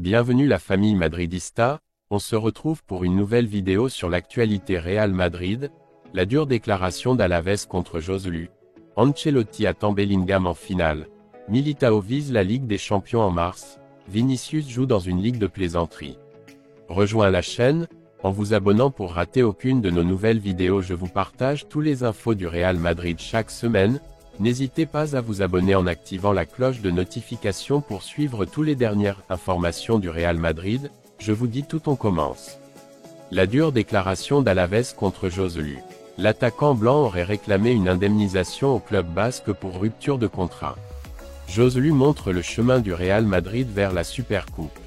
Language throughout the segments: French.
Bienvenue la famille madridista, on se retrouve pour une nouvelle vidéo sur l'actualité Real Madrid, la dure déclaration d'Alaves contre Joselu, Ancelotti attend Bellingham en finale, Militao vise la Ligue des Champions en mars, Vinicius joue dans une ligue de plaisanterie. Rejoins la chaîne, en vous abonnant pour rater aucune de nos nouvelles vidéos. Je vous partage tous les infos du Real Madrid chaque semaine. N'hésitez pas à vous abonner en activant la cloche de notification pour suivre toutes les dernières informations du Real Madrid. Je vous dis tout, on commence. La dure déclaration d'Alaves contre Joselu. L'attaquant blanc aurait réclamé une indemnisation au club basque pour rupture de contrat. Joselu montre le chemin du Real Madrid vers la Supercoupe.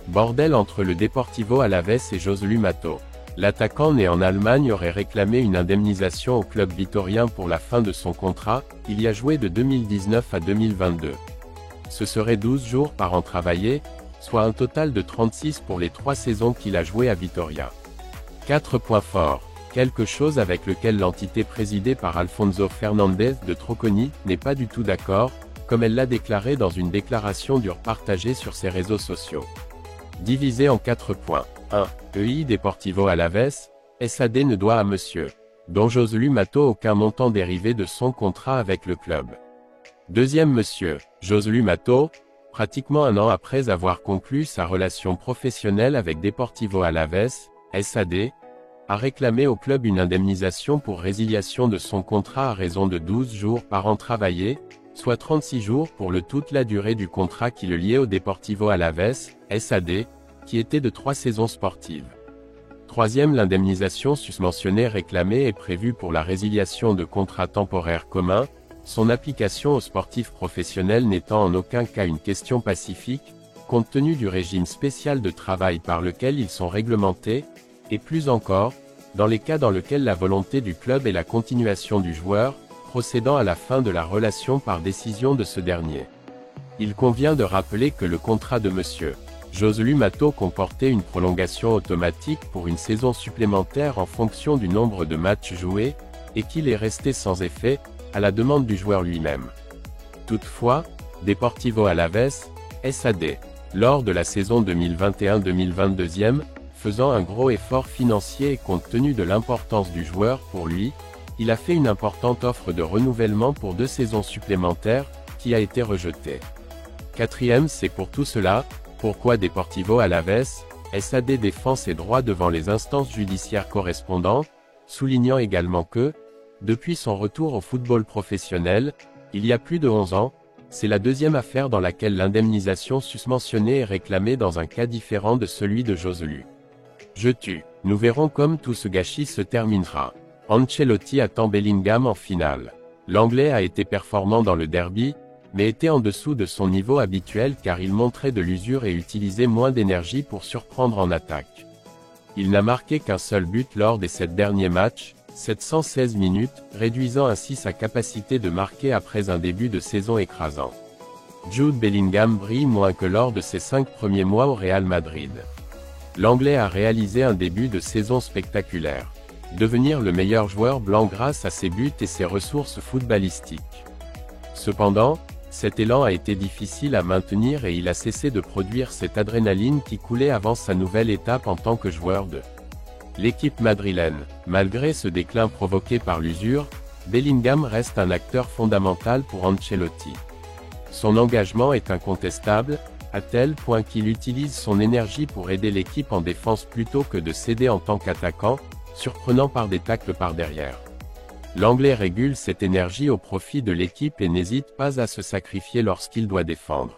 Bordel entre le Deportivo Alaves et Joselu Mato. L'attaquant né en Allemagne aurait réclamé une indemnisation au club vitorien pour la fin de son contrat. Il y a joué de 2019 à 2022. Ce serait 12 jours par an travaillés, soit un total de 36 pour les 3 saisons qu'il a joué à Vitoria. 4 points forts. Quelque chose avec lequel l'entité présidée par Alfonso Fernandez de Troconi n'est pas du tout d'accord, comme elle l'a déclaré dans une déclaration dure partagée sur ses réseaux sociaux. Divisé en 4 points. 1. EI Deportivo Alaves, SAD ne doit à Monsieur. Dont Joselu Mato aucun montant dérivé de son contrat avec le club. Deuxième Monsieur. Joselu Mato, pratiquement un an après avoir conclu sa relation professionnelle avec Deportivo Alaves, SAD, a réclamé au club une indemnisation pour résiliation de son contrat à raison de 12 jours par an travaillés, soit 36 jours pour toute la durée du contrat qui le liait au Deportivo Alaves, SAD, qui était de 3 saisons sportives. Troisième, l'indemnisation susmentionnée réclamée est prévue pour la résiliation de contrats temporaires communs, son application aux sportifs professionnels n'étant en aucun cas une question pacifique, compte tenu du régime spécial de travail par lequel ils sont réglementés, et plus encore, dans les cas dans lesquels la volonté du club est la continuation du joueur, procédant à la fin de la relation par décision de ce dernier. Il convient de rappeler que le contrat de Monsieur Joselu Mato comportait une prolongation automatique pour une saison supplémentaire en fonction du nombre de matchs joués, et qu'il est resté sans effet, à la demande du joueur lui-même. Toutefois, Deportivo Alaves, SAD, lors de la saison 2021-2022, faisant un gros effort financier et compte tenu de l'importance du joueur pour lui, il a fait une importante offre de renouvellement pour 2 saisons supplémentaires, qui a été rejetée. Quatrième, c'est pour tout cela, pourquoi Deportivo Alaves, SAD défend ses droits devant les instances judiciaires correspondantes, soulignant également que, depuis son retour au football professionnel, il y a plus de 11 ans, c'est la deuxième affaire dans laquelle l'indemnisation susmentionnée est réclamée dans un cas différent de celui de Joselu. Nous verrons comme tout ce gâchis se terminera. Ancelotti attend Bellingham en finale. L'Anglais a été performant dans le derby, mais était en dessous de son niveau habituel car il montrait de l'usure et utilisait moins d'énergie pour surprendre en attaque. Il n'a marqué qu'un seul but lors des 7 derniers matchs, 716 minutes, réduisant ainsi sa capacité de marquer après un début de saison écrasant. Jude Bellingham brille moins que lors de ses 5 premiers mois au Real Madrid. L'Anglais a réalisé un début de saison spectaculaire. Devenir le meilleur joueur blanc grâce à ses buts et ses ressources footballistiques. Cependant, cet élan a été difficile à maintenir et il a cessé de produire cette adrénaline qui coulait avant sa nouvelle étape en tant que joueur de l'équipe madrilène. Malgré ce déclin provoqué par l'usure, Bellingham reste un acteur fondamental pour Ancelotti. Son engagement est incontestable, à tel point qu'il utilise son énergie pour aider l'équipe en défense plutôt que de céder en tant qu'attaquant, surprenant par des tacles par derrière. L'Anglais régule cette énergie au profit de l'équipe et n'hésite pas à se sacrifier lorsqu'il doit défendre.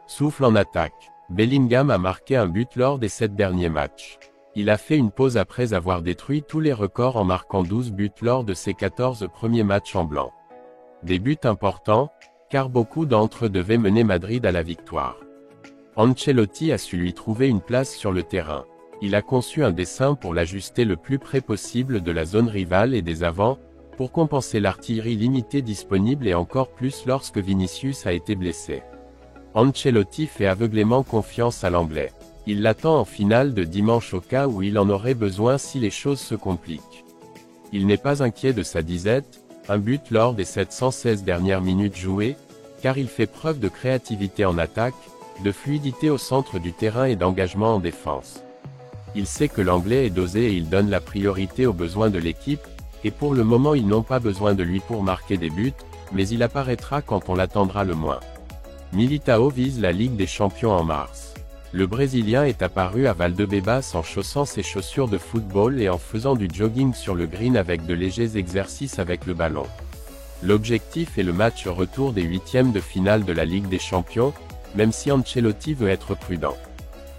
Souffle en attaque. Bellingham a marqué un but lors des 7 derniers matchs. Il a fait une pause après avoir détruit tous les records en marquant 12 buts lors de ses 14 premiers matchs en blanc. Des buts importants, car beaucoup d'entre eux devaient mener Madrid à la victoire. Ancelotti a su lui trouver une place sur le terrain. Il a conçu un dessin pour l'ajuster le plus près possible de la zone rivale et des avants, pour compenser l'artillerie limitée disponible et encore plus lorsque Vinicius a été blessé. Ancelotti fait aveuglément confiance à l'Anglais. Il l'attend en finale de dimanche au cas où il en aurait besoin si les choses se compliquent. Il n'est pas inquiet de sa disette, un but lors des 716 dernières minutes jouées, car il fait preuve de créativité en attaque, de fluidité au centre du terrain et d'engagement en défense. Il sait que l'Anglais est dosé et il donne la priorité aux besoins de l'équipe, et pour le moment ils n'ont pas besoin de lui pour marquer des buts, mais il apparaîtra quand on l'attendra le moins. Militao vise la Ligue des Champions en mars. Le Brésilien est apparu à Valdebebas en chaussant ses chaussures de football et en faisant du jogging sur le green avec de légers exercices avec le ballon. L'objectif est le match retour des huitièmes de finale de la Ligue des Champions, même si Ancelotti veut être prudent.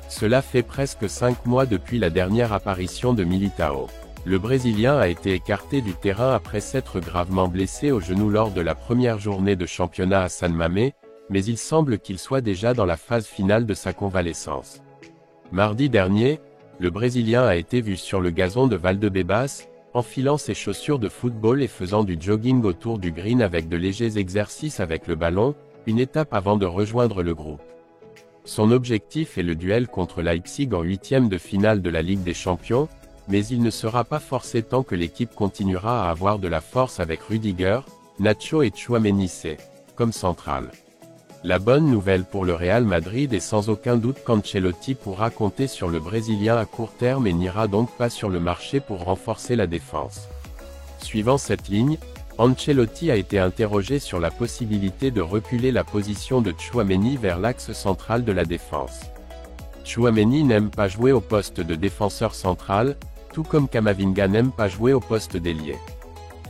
Cela fait presque 5 mois depuis la dernière apparition de Militao. Le Brésilien a été écarté du terrain après s'être gravement blessé au genou lors de la première journée de championnat à San Mamés, mais il semble qu'il soit déjà dans la phase finale de sa convalescence. Mardi dernier, le Brésilien a été vu sur le gazon de Valdebebas, enfilant ses chaussures de football et faisant du jogging autour du green avec de légers exercices avec le ballon, une étape avant de rejoindre le groupe. Son objectif est le duel contre Leipzig en huitième de finale de la Ligue des Champions, mais il ne sera pas forcé tant que l'équipe continuera à avoir de la force avec Rudiger, Nacho et Tchouaméni comme central. La bonne nouvelle pour le Real Madrid est sans aucun doute qu'Ancelotti pourra compter sur le Brésilien à court terme et n'ira donc pas sur le marché pour renforcer la défense. Suivant cette ligne, Ancelotti a été interrogé sur la possibilité de reculer la position de Tchouaméni vers l'axe central de la défense. Tchouaméni n'aime pas jouer au poste de défenseur central, tout comme Camavinga n'aime pas jouer au poste d'ailier.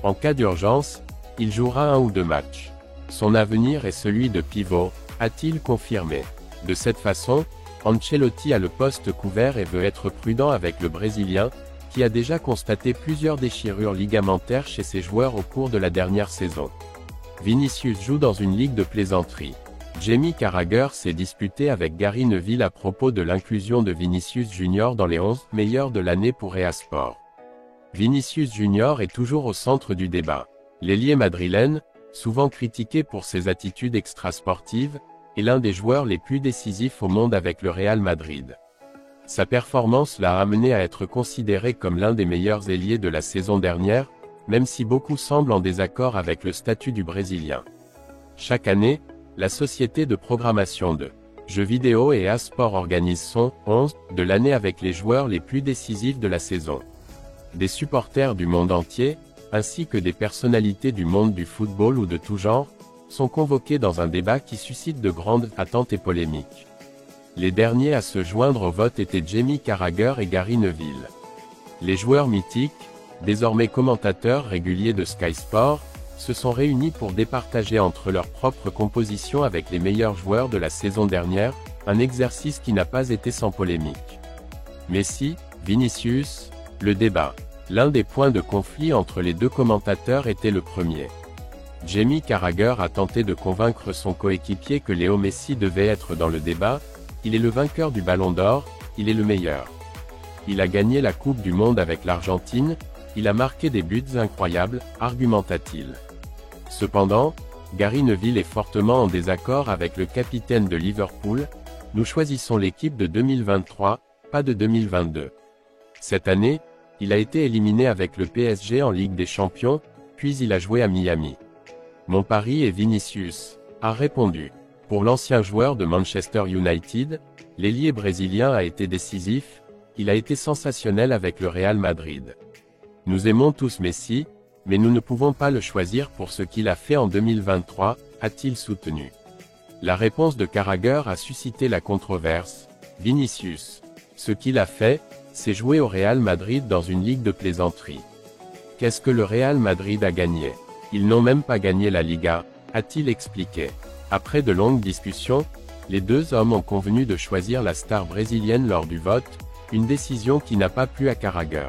En cas d'urgence, il jouera 1 ou 2 matchs. Son avenir est celui de pivot, a-t-il confirmé. De cette façon, Ancelotti a le poste couvert et veut être prudent avec le Brésilien, qui a déjà constaté plusieurs déchirures ligamentaires chez ses joueurs au cours de la dernière saison. Vinicius joue dans une ligue de plaisanterie. Jamie Carragher s'est disputé avec Gary Neville à propos de l'inclusion de Vinicius Junior dans les 11 meilleurs de l'année pour EA Sport. Vinicius Junior est toujours au centre du débat. L'ailier madrilène, souvent critiqué pour ses attitudes extrasportives, est l'un des joueurs les plus décisifs au monde avec le Real Madrid. Sa performance l'a amené à être considéré comme l'un des meilleurs ailiers de la saison dernière, même si beaucoup semblent en désaccord avec le statut du Brésilien. Chaque année, la société de programmation de jeux vidéo EA Sport organise son 11 de l'année avec les joueurs les plus décisifs de la saison. Des supporters du monde entier, ainsi que des personnalités du monde du football ou de tout genre, sont convoqués dans un débat qui suscite de grandes attentes et polémiques. Les derniers à se joindre au vote étaient Jamie Carragher et Gary Neville. Les joueurs mythiques, désormais commentateurs réguliers de Sky Sport, se sont réunis pour départager entre leurs propres compositions avec les meilleurs joueurs de la saison dernière, un exercice qui n'a pas été sans polémique. Messi, Vinicius, le débat. L'un des points de conflit entre les deux commentateurs était le premier. Jamie Carragher a tenté de convaincre son coéquipier que Léo Messi devait être dans le débat. Il est le vainqueur du Ballon d'Or, il est le meilleur. Il a gagné la Coupe du Monde avec l'Argentine, il a marqué des buts incroyables, argumenta-t-il. Cependant, Gary Neville est fortement en désaccord avec le capitaine de Liverpool. Nous choisissons l'équipe de 2023, pas de 2022. Cette année, il a été éliminé avec le PSG en Ligue des Champions, puis il a joué à Miami. Mon pari est Vinicius, a répondu. Pour l'ancien joueur de Manchester United, l'ailier brésilien a été décisif, il a été sensationnel avec le Real Madrid. Nous aimons tous Messi, mais nous ne pouvons pas le choisir pour ce qu'il a fait en 2023, a-t-il soutenu. La réponse de Carragher a suscité la controverse. Vinicius. Ce qu'il a fait, c'est jouer au Real Madrid dans une ligue de plaisanterie. Qu'est-ce que le Real Madrid a gagné? Ils n'ont même pas gagné la Liga, a-t-il expliqué. Après de longues discussions, les deux hommes ont convenu de choisir la star brésilienne lors du vote, une décision qui n'a pas plu à Carragher.